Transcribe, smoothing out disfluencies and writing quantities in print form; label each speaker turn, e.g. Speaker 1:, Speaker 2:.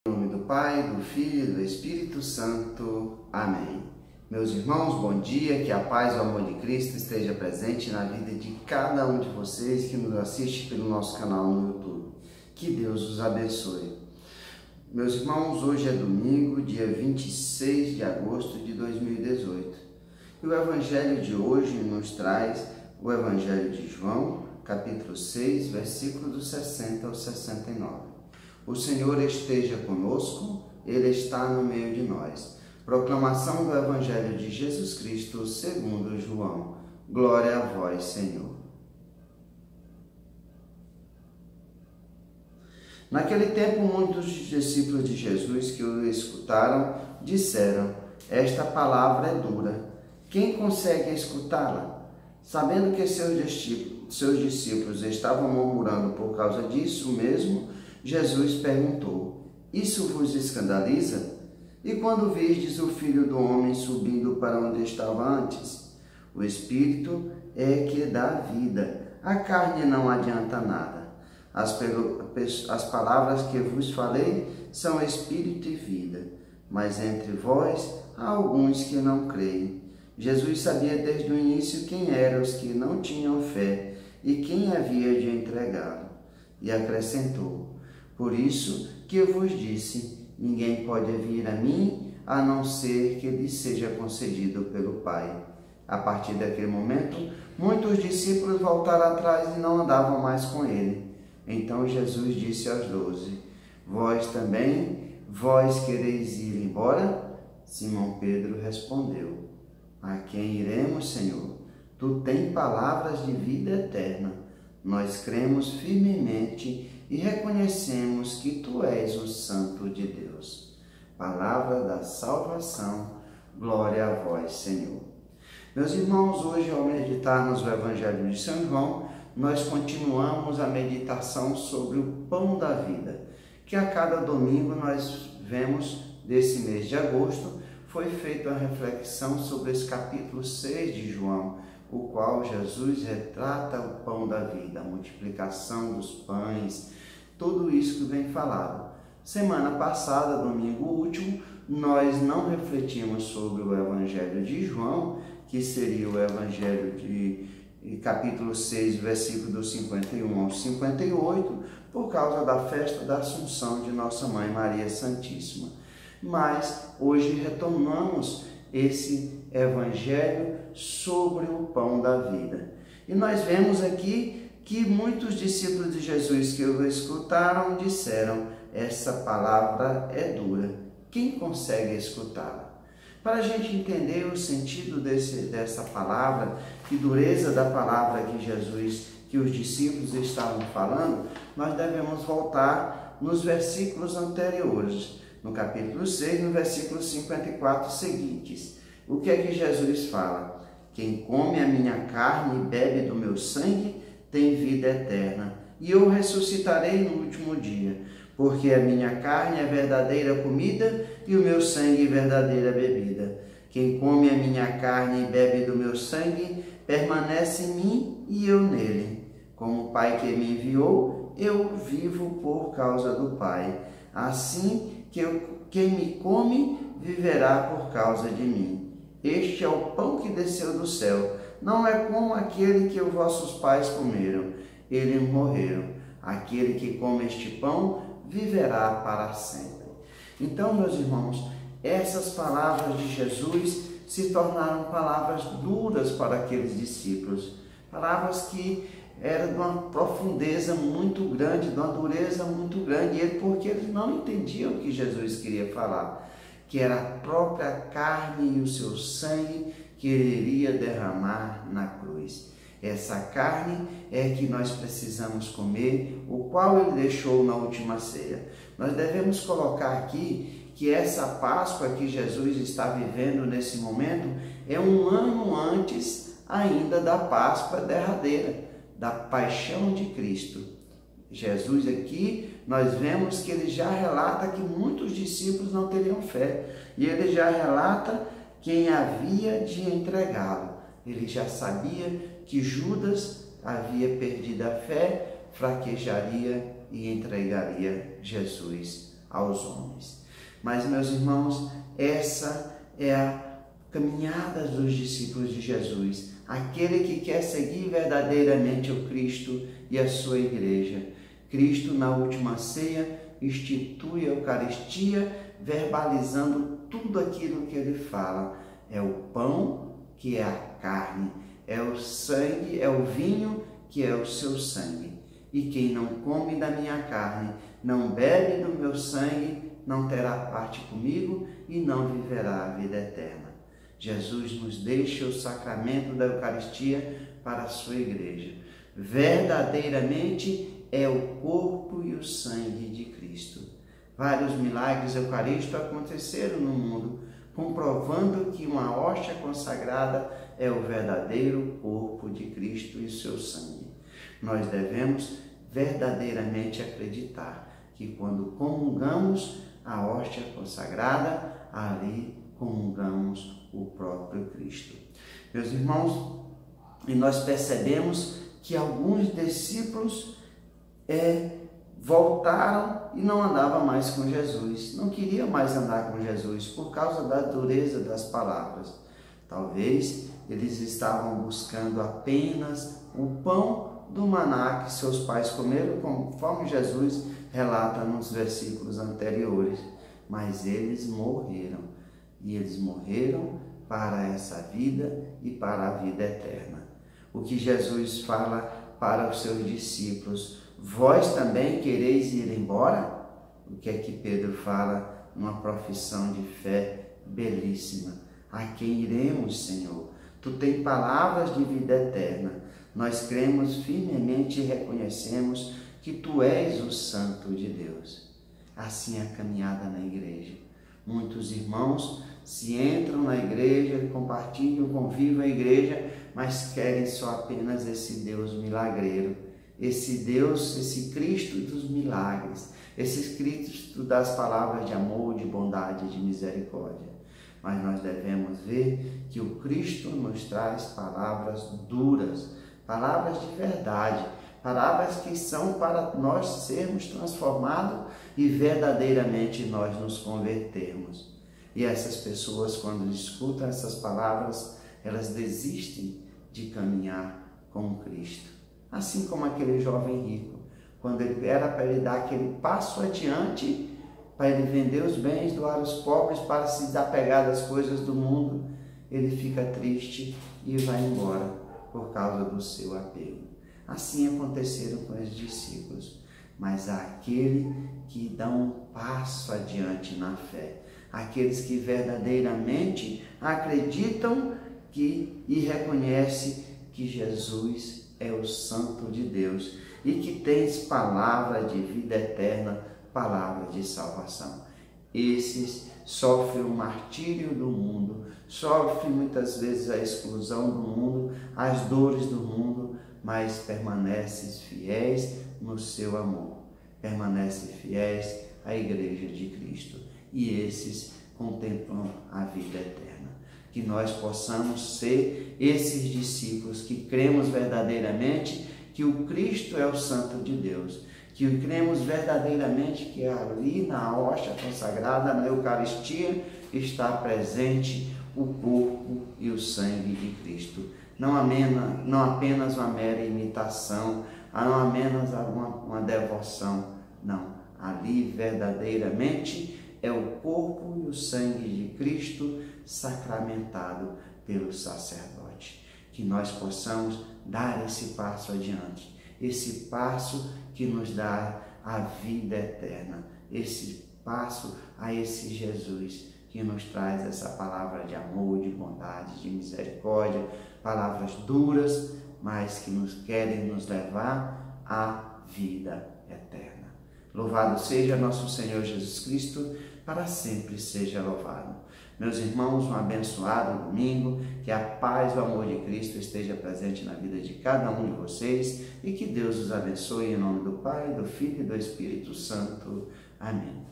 Speaker 1: Em nome do Pai, do Filho e do Espírito Santo. Amém. Meus irmãos, bom dia, que a paz e o amor de Cristo esteja presente na vida de cada um de vocês que nos assiste pelo nosso canal no YouTube. Que Deus os abençoe. Meus irmãos, hoje é domingo, dia 26 de agosto de 2018. E o Evangelho de hoje nos traz o Evangelho de João, capítulo 6, versículo do 60 ao 69. O Senhor esteja conosco, Ele está no meio de nós. Proclamação do Evangelho de Jesus Cristo segundo João. Glória a vós, Senhor. Naquele tempo, muitos discípulos de Jesus que o escutaram disseram: esta palavra é dura. Quem consegue escutá-la? Sabendo que seus discípulos estavam murmurando por causa disso mesmo, Jesus perguntou: isso vos escandaliza? E quando vistes o Filho do Homem subindo para onde estava antes? O Espírito é que dá vida, a carne não adianta nada. As palavras que vos falei são Espírito e vida, mas entre vós há alguns que não creem. Jesus sabia desde o início quem eram os que não tinham fé e quem havia de entregá-lo. E acrescentou: por isso que eu vos disse, ninguém pode vir a mim, a não ser que lhe seja concedido pelo Pai. A partir daquele momento, muitos discípulos voltaram atrás e não andavam mais com ele. Então Jesus disse aos 12, vós também, vós quereis ir embora? Simão Pedro respondeu, a quem iremos, Senhor? Tu tens palavras de vida eterna. Nós cremos firmemente e reconhecemos que Tu és o Santo de Deus. Palavra da salvação, glória a vós, Senhor. Meus irmãos, hoje ao meditarmos o Evangelho de São João, nós continuamos a meditação sobre o pão da vida, que a cada domingo nós vemos desse mês de agosto, foi feita a reflexão sobre esse capítulo 6 de João, o qual Jesus retrata o pão da vida, a multiplicação dos pães, tudo isso que vem falado. Semana passada, domingo último, nós não refletimos sobre o Evangelho de João, que seria o Evangelho de capítulo 6, versículo do 51 ao 58, por causa da festa da Assunção de Nossa Mãe Maria Santíssima. Mas hoje retomamos esse Evangelho sobre o pão da vida. E nós vemos aqui que muitos discípulos de Jesus que o escutaram disseram, essa palavra é dura. Quem consegue escutá-la? Para a gente entender o sentido dessa palavra, que dureza da palavra que os discípulos estavam falando, nós devemos voltar nos versículos anteriores, no capítulo 6, no versículo 54 seguintes. O que é que Jesus fala? Quem come a minha carne e bebe do meu sangue tem vida eterna, e eu ressuscitarei no último dia, porque a minha carne é verdadeira comida e o meu sangue é verdadeira bebida. Quem come a minha carne e bebe do meu sangue permanece em mim e eu nele. Como o Pai que me enviou, eu vivo por causa do Pai. Assim quem me come viverá por causa de mim. Este é o pão que desceu do céu. Não é como aquele que os vossos pais comeram. Eles morreram. Aquele que come este pão viverá para sempre. Então, meus irmãos, essas palavras de Jesus se tornaram palavras duras para aqueles discípulos. Palavras que eram de uma profundeza muito grande, de uma dureza muito grande, porque eles não entendiam o que Jesus queria falar, que era a própria carne e o seu sangue que ele iria derramar na cruz. Essa carne é que nós precisamos comer, o qual ele deixou na última ceia. Nós devemos colocar aqui que essa Páscoa que Jesus está vivendo nesse momento é um ano antes ainda da Páscoa derradeira, da paixão de Cristo. Jesus aqui, nós vemos que ele já relata que muitos discípulos não teriam fé, e ele já relata quem havia de entregá-lo. Ele já sabia que Judas havia perdido a fé, fraquejaria e entregaria Jesus aos homens. Mas, meus irmãos, essa é a caminhada dos discípulos de Jesus, aquele que quer seguir verdadeiramente o Cristo e a sua igreja. Cristo, na última ceia, institui a Eucaristia, verbalizando tudo aquilo que ele fala. É o pão, que é a carne, é o sangue, é o vinho, que é o seu sangue. E quem não come da minha carne, não bebe do meu sangue, não terá parte comigo e não viverá a vida eterna. Jesus nos deixa o sacramento da Eucaristia para a sua igreja. Verdadeiramente é o corpo e o sangue de Cristo. Vários milagres eucarísticos aconteceram no mundo, comprovando que uma hóstia consagrada é o verdadeiro corpo de Cristo e o seu sangue. Nós devemos verdadeiramente acreditar que quando comungamos a hóstia consagrada, ali comungamos o próprio Cristo. Meus irmãos, e nós percebemos que alguns discípulos voltaram e não andavam mais com Jesus, não queriam mais andar com Jesus por causa da dureza das palavras. Talvez eles estavam buscando apenas o pão do maná que seus pais comeram, conforme Jesus relata nos versículos anteriores. Mas eles morreram, e eles morreram para essa vida e para a vida eterna. O que Jesus fala para os seus discípulos: vós também quereis ir embora? O que é que Pedro fala numa profissão de fé belíssima? A quem iremos, Senhor? Tu tens palavras de vida eterna. Nós cremos firmemente e reconhecemos que Tu és o Santo de Deus. Assim é a caminhada na igreja. Muitos irmãos se entram na igreja, compartilham, convivem a igreja, mas querem só apenas esse Deus milagreiro, esse Deus, esse Cristo dos milagres, esse Cristo das palavras de amor, de bondade, de misericórdia. Mas nós devemos ver que o Cristo nos traz palavras duras, palavras de verdade, palavras que são para nós sermos transformados e verdadeiramente nós nos convertermos. E essas pessoas, quando escutam essas palavras, elas desistem de caminhar com Cristo. Assim como aquele jovem rico, quando ele era para ele dar aquele passo adiante, para ele vender os bens, doar aos pobres, para se desapegar das coisas do mundo, ele fica triste e vai embora por causa do seu apego. Assim aconteceram com os discípulos, mas há aquele que dá um passo adiante na fé, aqueles que verdadeiramente acreditam e reconhecem que Jesus é o Santo de Deus e que tens palavra de vida eterna, palavra de salvação. Esses sofrem o martírio do mundo, sofrem muitas vezes a exclusão do mundo, as dores do mundo, mas permanecem fiéis no seu amor, permanecem fiéis à igreja de Cristo. E esses contemplam a vida eterna. Que nós possamos ser esses discípulos que cremos verdadeiramente que o Cristo é o Santo de Deus, que cremos verdadeiramente que ali na hóstia consagrada, na Eucaristia, está presente o corpo e o sangue de Cristo. Não apenas uma mera imitação, não apenas uma devoção, não. Ali verdadeiramente é o corpo e o sangue de Cristo sacramentado pelo sacerdote. Que nós possamos dar esse passo adiante, esse passo que nos dá a vida eterna, esse passo a esse Jesus que nos traz essa palavra de amor, de bondade, de misericórdia, palavras duras, mas que nos querem nos levar à vida eterna. Louvado seja nosso Senhor Jesus Cristo, para sempre seja louvado. Meus irmãos, um abençoado domingo, que a paz e o amor de Cristo esteja presente na vida de cada um de vocês e que Deus os abençoe em nome do Pai, do Filho e do Espírito Santo. Amém.